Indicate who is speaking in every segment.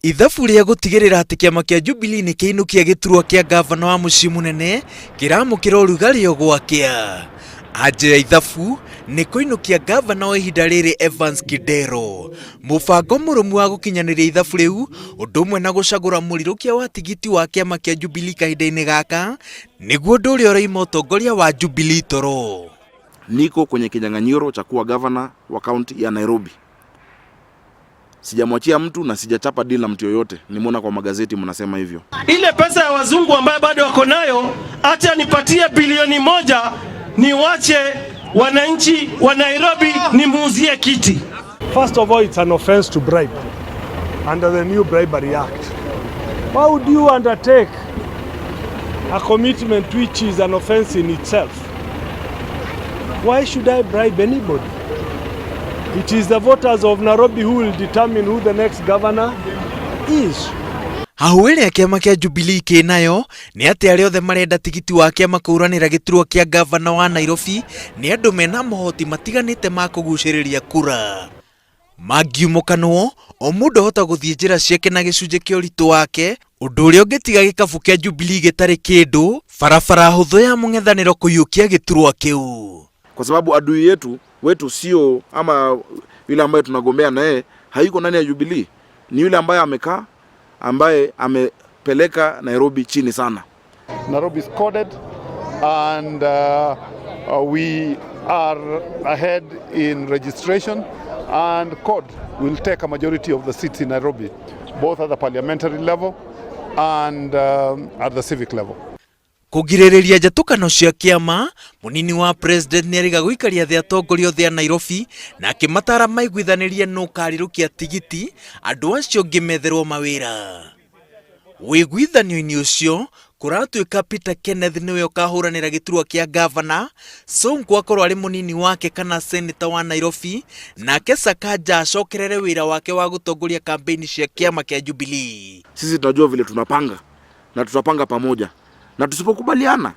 Speaker 1: Ithabu ria gutigirira ati kiama kia Jubilee ni kiinukia giturwa kia ngavana wa mucii munene kiramukira urugari ogwakia. Anje ya ithabu ni kuinukia ngavana wa ihinda riri Evans Kidero. Mubango murumu wa gukinyaniria ithabu riu undu umwe na gucagura murirukia wa tigiti wa kiama kia Jubilee kahinda-ini gaka niguo ndu uria uraima utongoria wa Jubilee toro.
Speaker 2: Niko kwenye kinyang'anyiro cha kuwa gavana wa kaunti ya Nairobi. Sijamwachia mtu na sijachapa deal na mtu yoyote. Nimeona kwa magazeti mnasema hivyo.
Speaker 3: Ile pesa ya wazungu ambayo bado wako nayo, acha nipatie bilioni 1 niwache wananchi wa Nairobi nimuuzie kiti.
Speaker 4: First of all, it's an offense to bribe under the new Bribery Act. Why would you undertake a commitment which is an offense in itself? Why should I bribe anybody? It is the voters of Nairobi who will determine who the next governor is.
Speaker 1: Hauwele ya kiama kia Jubilee kinayo ni ati aria othe marenda tigiti wa kiama kuhuranira giturwa kia ngavana wa Nairobi ni andu mena mohoti matiganite ma kuguciriria kura. Magiumukanwo o mundu hota guthie njira ciake na gicunje kia uritu wake undu uria ungitiga gikabu kia Jubilee gitari kindu barabara huthu ya mung'ethaniro kuyukia giturwa kiu.
Speaker 2: Kwa sababu adui wetu sio ama yule ambaye tunagombea naye hayuko ndani ya Jubilee, ni yule ambaye amekaa, ambaye amepeleka Nairobi chini sana.
Speaker 5: Nairobi is coded and we are ahead in registration, and CORD will take a majority of the seats in Nairobi, both at the parliamentary level and at the civic level.
Speaker 1: Kugiririria njatukano cia kiama, munini wa president ni ariga guikaria thia atongoria othe a Nairobi na akimatara maiguithanirie no karirukia tigiti andu acio ngimetherwo mawira. Wiguithanio-ini ucio kuratuika Peter Kenneth niwe ukahuranira giturwa kia ngavana, Sonko akorwo ari munini wake kana seneta wa Nairobi, nake Sakaja acokerere wira wake wa gutongoria kampeni cia kiama kia Jubilee.
Speaker 2: Sisi tunajua vile tunapanga na tutapanga pamoja. Na tusipokubaliana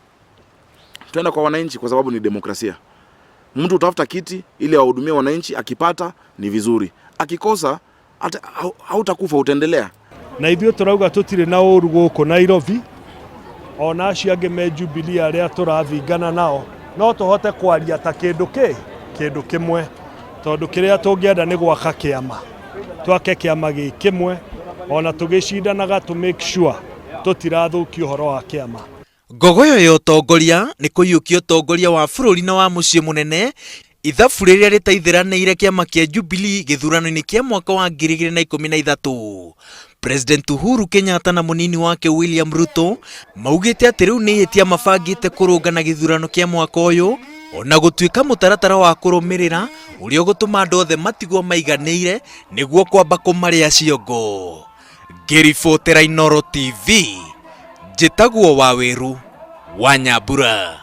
Speaker 2: tuenda kwa wananchi, kwa sababu ni demokrasia. Mtu utafuta kiti ili ahudumie wananchi, akipata ni vizuri, akikosa hautakufa, utaendelea.
Speaker 4: Na ithio turauga tutire na uru guku Nairobi, ona acio ange me Jubilee aria turathingana nao no tuhote kwaria ta kindu kimwe, tondu kiria tungienda ni gwaka kiama, twake kiama gikimwe, ona tugicindanaga to make sure tutirathukia uhoro wa kiama.
Speaker 1: Ngogoyo ya utongoria ni kuyukia utongoria wa bururi na wa mucii munene. Ithabu riria ritaithiraniire kiama kia Jubilee githurano-ini kia mwaka wa 2013. President Uhuru Kenyatta na munini wake William Ruto maugite ati riu ni hitia mabangite kurungana githurano kia mwaka uyu, ona gutuika mutaratara wa kurumirira uria gutuma andu othe matigwo maiganiire niguo kwamba kumaria ciongo. Ngiribotera Inooro TV, njitagwo Waweru wa Nyambura.